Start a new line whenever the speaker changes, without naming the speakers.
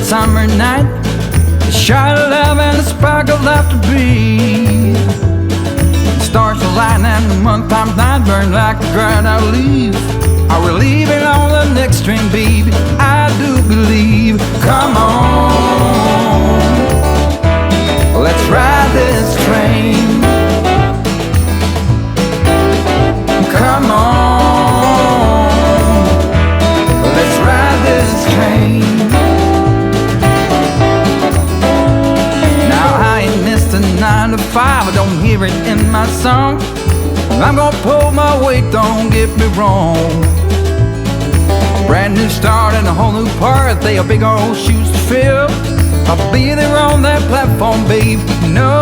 summer night, a shot of love and a spark of love to breathe. The stars align and the month times night burn like a dried out leaf. Are we leaving on the next train, baby? I do believe. Come on, let's ride this train. Come on, let's ride this train. Now I ain't missed a 9 to 5, I don't hear it in my song. I'm gonna pull my weight, don't get me wrong. Brand new start and a whole new part, they are big old shoes to fill. I'll be there on that platform, babe, no